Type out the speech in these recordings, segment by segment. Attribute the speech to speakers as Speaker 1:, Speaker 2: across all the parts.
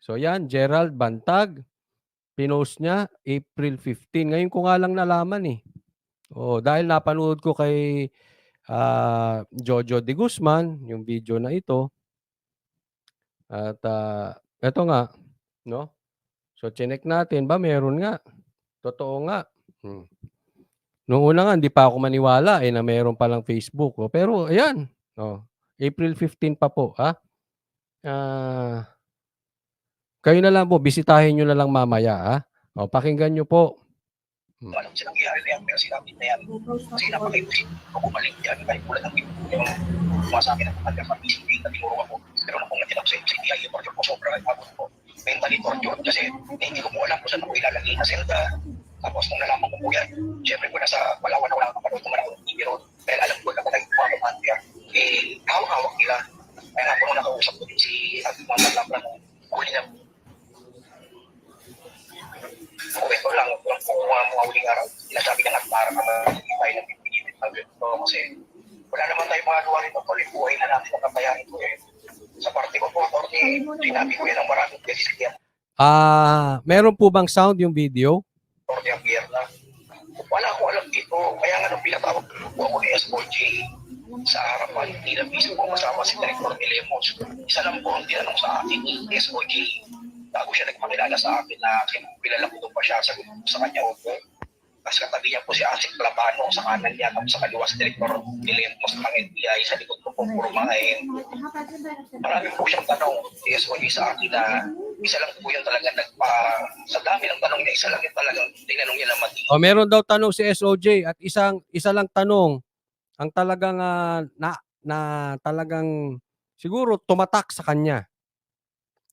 Speaker 1: So yan, Gerald Bantag, pinost niya April 15. Ngayon ko nga lang nalaman eh. Dahil napanood ko kay Jojo de Guzman, yung video na ito. At ito nga, no? So chinek natin, meron nga. Totoo nga. Noong una nga, hindi pa ako maniwala na meron palang Facebook. Pero ayan, April 15 pa po. Kayo na lang po, bisitahin nyo na lang mamaya. Pakinggan nyo po.
Speaker 2: Alam silang nangyari na yan, pero sinabi na yan. Kasi napakaibusin ko bumalik yan, kahit mula ng yung sumasabi ng mga pag-isipin na tinuro ako. Pero nung natin ako sa CDI, torture ko sobra, ako po. Mentally torture kasi hindi ko po alam kung saan ako ilalagay na selda. Tapos nung nalaman ko po yan, syempre ko nasa Palawan na wala akong kapanood kung ako ng TV road. Dahil alam ko na kung nagkuha ko man yan. Hawak-hawak nila. Kaya nga po nung nakausap ko din si Muhammad Labra nung huli na ito lang kung mga huling araw, sinasabi na nga para tayo ng pipinipit ng ito kasi wala naman tayo magawa nito, tuloy buhay na natin ang kapayanin ko sa parte ko po, kasi sinabi ko yan ang maraming beses yan.
Speaker 1: Meron po bang sound yung video?
Speaker 2: Torte ang biyerna. Wala ko alam dito, kaya nga nung pinatawag ko ako ni SOJ sa harapan, hindi na mismo ko kasama si Director Lemos. Isa lang po ang tinanong sa akin ni SOJ. Bago siya nagpakilala sa akin na kilala ko doon pa siya, sagot ko sa kanya opo. Tapos katabi niya po si Asik Labano sa kanan niya, tapos sa kaliwa si Director Dilemos ng NBI, sa likod ko po puro mga marami po siyang tanong, SOG sa akin na isa lang po yung talaga sa dami ng tanong niya, isa lang yung talagang tinanong niya na mati.
Speaker 1: Meron daw tanong si SOJ at isa lang tanong ang talagang talagang siguro tumatak sa kanya.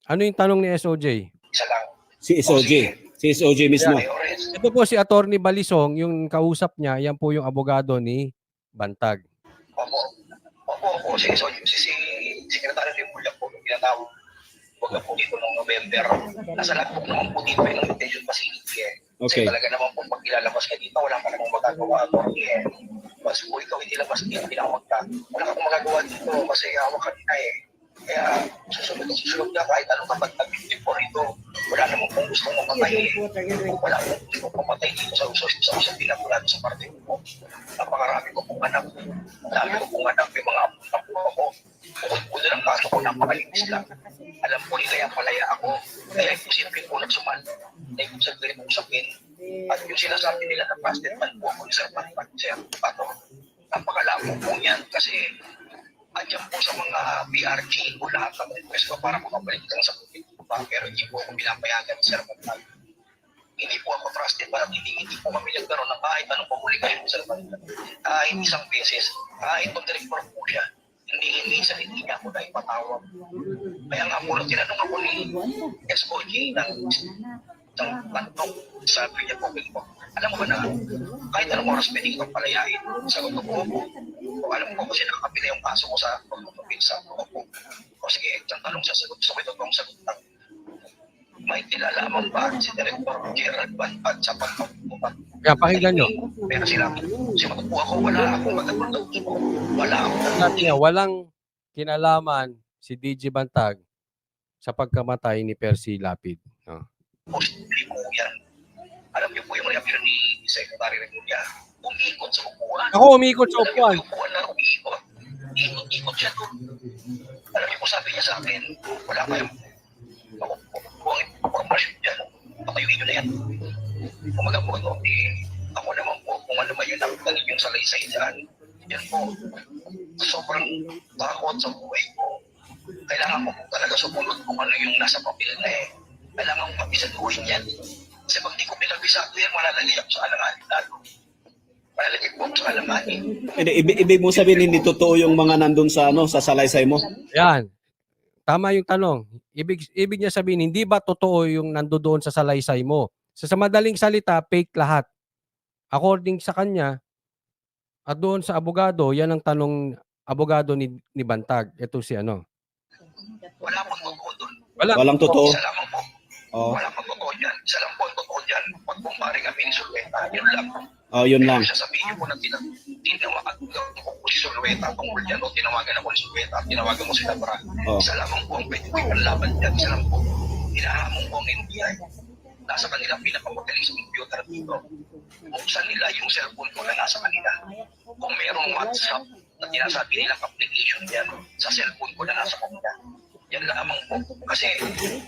Speaker 1: Ano yung tanong ni SOJ?
Speaker 2: Isa lang.
Speaker 3: Si SOJ. Si SOJ mismo.
Speaker 1: Ito po si Attorney Balisong, yung kausap niya, yan po yung abogado ni Bantag.
Speaker 2: Opo. Si Secretary Rimulya po, pinatawag. Huwag na po dito noong November. Nasa lahat po naman po dito yung detention facility
Speaker 3: Okay.
Speaker 2: Kasi talaga naman po pag ilalabas ka dito, wala ka namang magagawa. Mas po ikaw hindi labas dito, tinawag ka. Wala ka magagawa dito kasi hawak ka nila Kaya susunod ka kahit anong kapag nag-24 ito, wala namang kung gusto mong mapatay. Wala namang gusto mong mapatay dito sa usap pinagulado sa parte ko. Napakarami ko pong anak. Dami ko pong anak, may mga apo ako. Bukod ng kaso ko, napakalinis lang. Alam ko nila yung palaya ako. Kaya imposible po nagsuman. Na imposible po usapin. At yung sinasabi nila na busted man po ako ni Sir Pato, napakalabo po yan kasi andyan po sa mga BRG o lahat ng request ko para makabalik lang sa COVID pa, pero hindi po ako pinapayagan ni Sir Bantag. Hindi po ako trusted, parang hindi po kami nagkaroon ng kahit anong pamuli kayo ni Sir Bantag. Kahit isang beses, kahit pag director po siya, hindi niya ako na ipatawag. Kaya nga po, tinanong ako ni SOG ng tanong, sabi niya po, alam mo ba na kahit anong oras pwede kitang palayain, sagot ko po. Alam ko kasi nakakapila yung kaso ko sa pagpapapinsa ko. O sige, isang tanong sa sagot. So ito pong sagot lang. May kilalaman ba si Director Gerald Bantag sa pagpapapupat?
Speaker 1: Kaya pakinggan nyo.
Speaker 2: Pero sila, simagot po ako, wala akong magagulog ko. Wala akong
Speaker 1: walang kinalaman si DJ Bantag sa pagkamatay ni Percy Lapid.
Speaker 2: Posible po yan. Alam niyo po yung reaction ni Secretary Remulla. Umiikot sa upuan.
Speaker 1: Ako umiikot sa upuan.
Speaker 2: Umiikot siya doon. Alam niyo po sabi niya sa akin, wala kayong buwang informasyon dyan. Patayuin nyo na yan. Kumaga po, ako naman po, kung ano ba yun ang galing yung salaysay dyan. Yan po, sobrang takot sa buhay ko. Kailangan ko po talaga sumunod kung ano yung nasa papel na kailangan ko mabisaduhin yan. Kasi pag di ko pinabisado yan, malalagay ako sa alanganin lalo. Malalagay po sa alanganin.
Speaker 3: Ibig mo sabihin, hindi totoo yung mga nandun sa sa salaysay mo?
Speaker 1: Yan. Tama yung tanong. Ibig niya sabihin, hindi ba totoo yung nandoon sa salaysay mo? Sa madaling salita, fake lahat. According sa kanya, at doon sa abogado, yan ang tanong abogado ni Bantag. Ito si ano.
Speaker 2: Wala pang totoo doon.
Speaker 3: Walang totoo?
Speaker 2: Isa lamang po. Wala pang totoo dyan. Isa lang po ang totoo dyan. Pag pumaring kami ni Sulweta, yun lang.
Speaker 3: Yun lang.
Speaker 2: Sasabihin niyo po na tinawagan ko si Sulweta tungkol dyan o tinawagan ako ni Sulweta at tinawagan mo si Labra. Isa lamang po ang pwede ko ipanlaban dyan. Isa lang po. hinahamon ko ang NBI. Nasa kanila pinakamagaling sa computer dito. Buksan nila yung cellphone ko na nasa kanila. Kung merong WhatsApp na tinasabi nilang application yan sa cellphone ko na nasa kanila. Yan lamang po. Kasi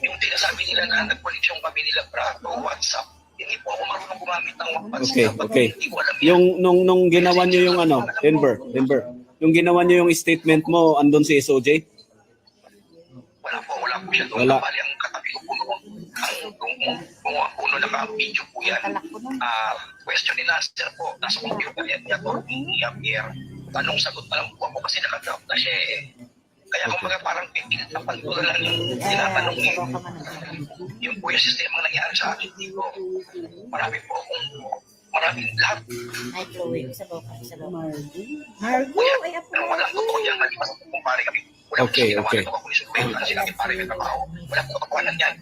Speaker 2: yung tinasabi nila na nag-connection kami nila Prato, WhatsApp, hindi po ako marunong gumamit ng WhatsApp.
Speaker 3: Okay.
Speaker 2: Hindi ko alam yan.
Speaker 3: Nung ginawa niyo yung ano, Denver. Yung ginawa niyo yung statement mo, andun si SOJ?
Speaker 2: Wala po siya doon.
Speaker 3: Wala.
Speaker 2: Bali, ang katabi ko po noon, kung puno naka-video po yan, question and answer po, nasa computer yan, Javier. Tanong-sagot na lang po ako kasi naka-drop na siya eh. Kaya kung parang pipilitapan ko na lang yung tinatanong eh. Yung po yung sistema nangyari sa akin dito. Marami po akong, maraming lahat.
Speaker 4: Ay, Chloe, sa boka.
Speaker 2: Kuya, pero walang totoo yan, malipas kung pare kami. Wala
Speaker 3: Okay.
Speaker 2: Ako ni Sumpay, wala sinabi pare may trabaho. Wala po katotohanan yan.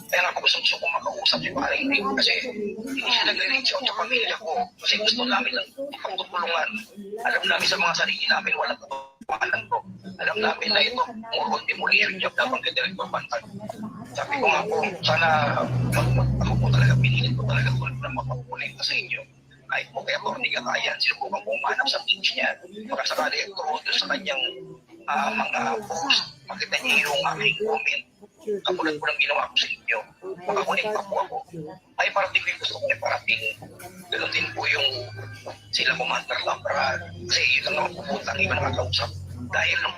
Speaker 2: Kaya nga po gusto ko makausap si pare Rick kasi hindi siya nagre-reach out sa pamilya ko. Kasi gusto namin lang ipagtutulungan. Alam namin sa mga sarili namin, walang katotohanan ko. Alam namin na ito, more on demolition job dapat kay Director Bantag. Sabi ko nga po, sana ako po talaga, pinilit ko talaga tulad na mapapunita sa inyo. Kahit po kaya Torni Gatayan, sinubukan kong manap sa page niya. Baka sakali ito sa kanyang mga post, makita niyo yung aking comment. Katulad po ng ginawa ko sa inyo. Makakunin pa po ako. Ay parating ko yung gusto kong iparating. Ganun din po yung sila Commander Labra. Kasi yun lang ako puputang iba nakakausap. Dahil nung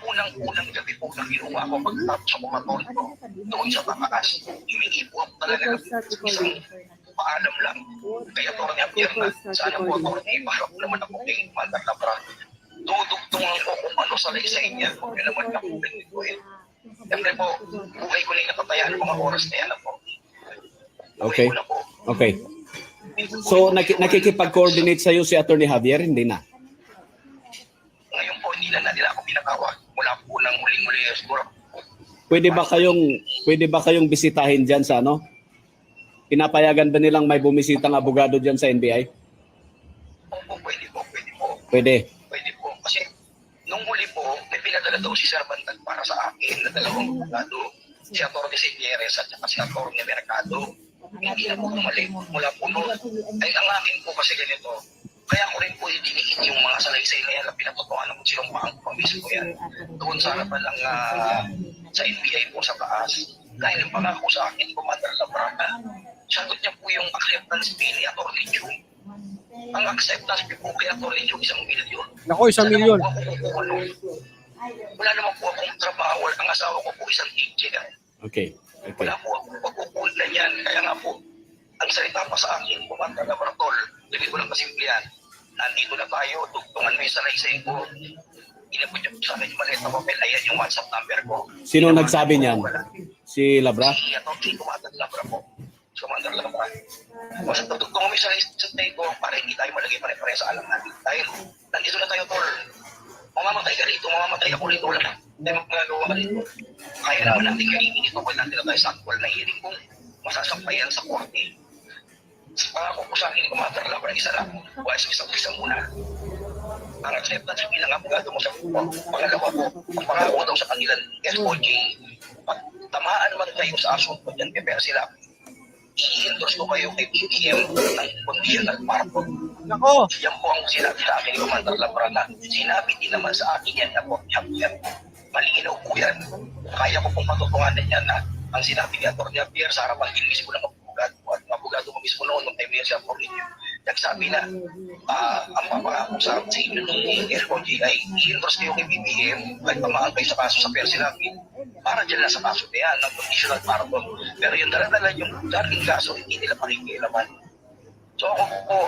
Speaker 2: unang gabi po na ginawa ko pagkatapos sa kumaton ko doon sa pangkaas, humingi po ako talaga ng isang paalam lang. Kaya Torni Javier na, sana po Torni, ipaharap naman ako kay Commander Labra. Dudugtungan ko kung ano sa laysay niya. Kung yun naman ako ko eh. Siyempre po, buhay ko na yung natatayaan ng mga oras na yan po.
Speaker 3: Okay. Okay. So, nakikipag-coordinate sa'yo si Attorney Javier? Hindi na?
Speaker 2: Ngayon po, hindi na nila ako pinatawag. Mula po ng huling-huli, siguro.
Speaker 3: Pwede ba kayong bisitahin dyan sa ano? Pinapayagan ba nilang may bumisitang abogado dyan sa NBI?
Speaker 2: Opo, pwede po.
Speaker 3: Pwede.
Speaker 2: Pwede po. Kasi nung huli po, may pinadala daw si Sir Bantag para sa akin na dalawang abogado. Si Atty. Silleres at saka si Atty. Mercado. Hindi na po tumali mula po noon. Ay, ang akin po kasi ganito. Kaya ko rin po idiniin yung mga salaysay na yan na pinatutuan kung sinong pang-promise ko yan. Doon sa harapan lang sa NBI po sa taas. Dahil yung pangako sa akin, Commander Labrana, sagot niya po yung acceptance fee ni Atty. June. Ang acceptance fee po kay Atty. June, 1 milyon.
Speaker 1: Nako, 1 milyon.
Speaker 2: Wala naman po akong trabaho. Ang asawa ko po isang teacher.
Speaker 3: Okay.
Speaker 2: Wala po akong pagkukulit na yan. Kaya nga po, ang salita pa sa akin, Commander Labrador, labi ko lang kasimple yan. Nandito na tayo, tugtungan mo yung salaysay ko. Inabot niyo po sa akin yung maleta papel. Ayan yung WhatsApp number ko.
Speaker 3: Sino nagsabi niyan? Si Labra?
Speaker 2: Si Commander Labra po. Si Commander Labra. Basta tugtungan mo yung salaysay ko para hindi tayo malagay pare-pare sa alam natin. Dahil nandito na tayo, Tol. Mamamatay ka rito, mamamatay ako rito. Wala na. Hindi magagawa ka rito. Kaya naman natin kainin ito kung nandito tayo sa actual na hearing kung masasampayan sa korte. Pangako ko sa akin, Commander Labra, isa lang. Buhay sa isang muna. Ang acceptance bilang abogado mo sa buwan. Pangalawa po, ang pangako daw sa kanilang SOJ, pag tamaan man kayo sa asunto dyan, prepare sila. I-endorse ko kayo kay BBM ng conditional pardon.
Speaker 1: Nako.
Speaker 2: Yan po ang sinabi sa akin, Commander Labra, na sinabi din naman sa akin yan na po, yan. Malinaw po yan. Kaya ko pong matutunganan yan na ang sinabi ni Atty. Javier sa harapan ginis ko ng abogado at abogado ko mismo noon nung time niya siya po ninyo. Nagsabi na ang papangako sa inyo ng SOJ ay i-endorse kayo kay BBM kahit pamaan kayo sa kaso sa Persilapin para dyan lang sa kaso na yan ng conditional pardon. Pero yung dala-dala yung dating kaso hindi nila pakikialaman. So ako po,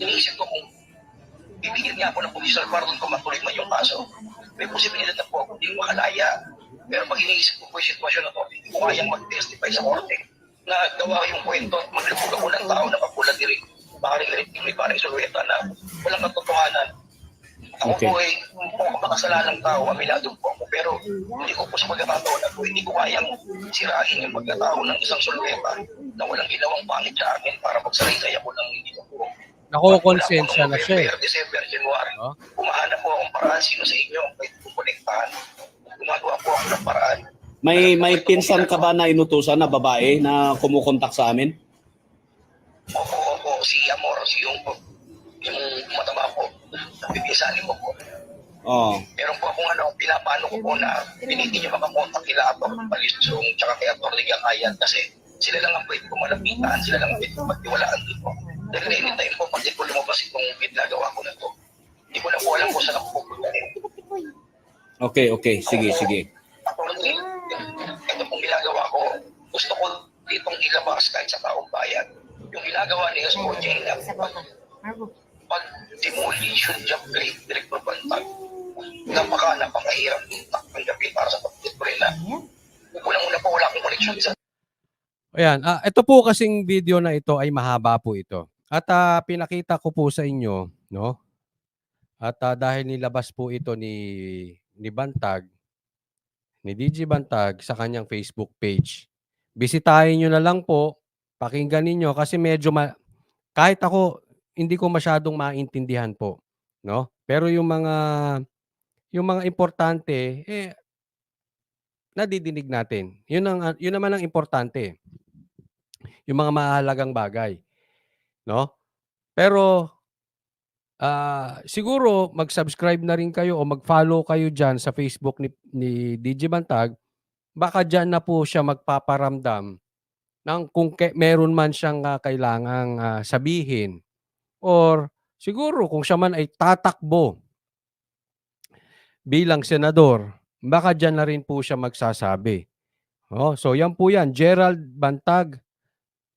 Speaker 2: iniisip ko kung bibigyan niya ako ng conditional pardon kung matuloy man yung kaso. May posibilidad na po ako hindi makalaya. Pero pag iniisip ko po yung sitwasyon na to, hindi ko kayang mag-testify sa korte na gawa yung kwento at maglubog ako ng tao na kapulan din rin. Baka rin may parang sulueta na walang katotohanan. Ako po ay kung ako makasalanang tao, aminado po ako. Pero hindi ko po sa pagkakataon na po, hindi ko kayang sirain yung pagkatao ng isang sulueta na walang ginawang pangit sa akin para magsalaysay ako ng hindi ko po.
Speaker 1: Nakukonsensya na siya eh.
Speaker 2: December, January. Kumahanap po akong paraan sino sa inyo ang pwede kong konektahan. Gumagawa po ako ng paraan.
Speaker 3: May pinsan ka ba na inutusan na babae na kumukontak sa amin?
Speaker 2: Opo, si Amor, yung mataba po. Bibisanin mo po.
Speaker 3: Oh.
Speaker 2: Meron po akong pinapano ko po na piniti niyo makakontak nila Ator Balisong tsaka kay Ator Ligacayan kasi sila lang ang pwede ko malapitan, sila lang ang pwede ko magtiwalaan dito. Dahil anytime po, pag di ko lumabas itong ginagawa ko na to, hindi ko na po alam kung saan ako pupunta.
Speaker 3: Okay. Sige.
Speaker 2: Ito pong ginagawa ko, gusto ko ditong ilabas kahit sa taong bayan. Yung ginagawa ni SOJ na
Speaker 4: Sa boka. Marbo.
Speaker 2: pag-demolition job kay Director Bantag, napakahirap tanggapin para sa pag-deploy na. Unang-una po, wala akong connection sa
Speaker 1: Ayan, ito po kasing video na ito ay mahaba po ito. At pinakita ko po sa inyo, no? At dahil nilabas po ito ni Bantag, ni DJ Bantag sa kanyang Facebook page. Bisitahin niyo na lang po, pakinggan niyo kasi medyo kahit ako hindi ko masyadong maintindihan po, no? Pero yung mga importante nadidinig natin. Yun naman ang importante. Yung mga mahalagang bagay, no? Pero siguro mag-subscribe na rin kayo o mag-follow kayo diyan sa Facebook ni DJ Bantag. Baka diyan na po siya magpaparamdam ng kung meron man siyang kailangang sabihin or siguro kung siya man ay tatakbo bilang senador, baka diyan na rin po siya magsasabi. Oh, so yan po yan, Gerald Bantag.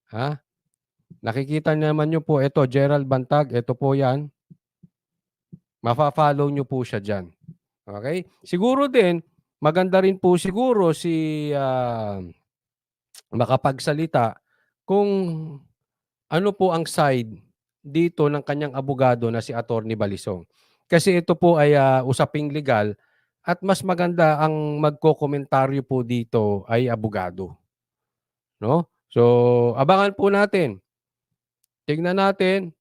Speaker 1: Ha? Nakikita naman niyo po ito, Gerald Bantag, ito po yan. Mafa-follow niyo po siya diyan. Okay? Siguro din maganda rin po siguro si makapagsalita kung ano po ang side dito ng kanyang abogado na si Attorney Balisong. Kasi ito po ay usaping legal at mas maganda ang magkokomentaryo po dito ay abogado. No? So, abangan po natin. Tingnan natin.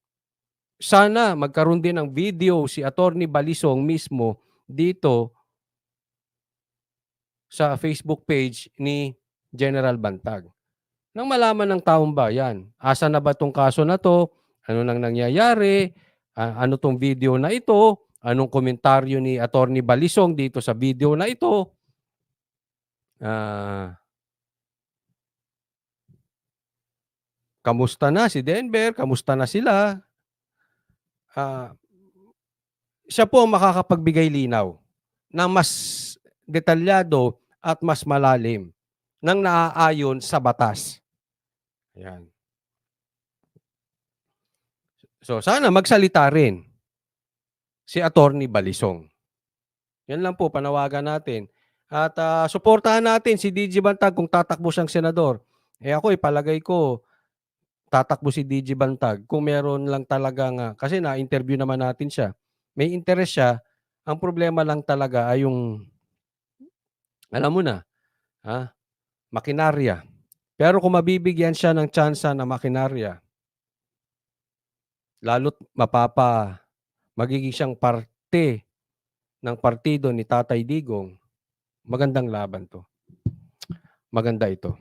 Speaker 1: Sana magkaroon din ng video si Attorney Balisong mismo dito sa Facebook page ni General Bantag. Nang malaman ng taong bayan, asa na ba tong kaso na to? Ano nang nangyayari? Ano tong video na ito? Anong komentaryo ni Attorney Balisong dito sa video na ito? Kamusta na si Denver? Kamusta na sila? Siya po ang makakapagbigay linaw ng mas detalyado at mas malalim ng naaayon sa batas. Ayan. So, sana magsalita rin si Attorney Balisong. Yan lang po, panawagan natin. At suportahan natin si DJ Bantag kung tatakbo siyang senador. Ako, palagay ko, tatakbo si DJ Bantag kung meron lang talagang, kasi na-interview naman natin siya. May interest siya. Ang problema lang talaga ay yung, alam mo na, makinarya. Pero kung mabibigyan siya ng tsansa na makinarya, lalo't magiging siyang parte ng partido ni Tatay Digong, magandang laban to. Maganda ito.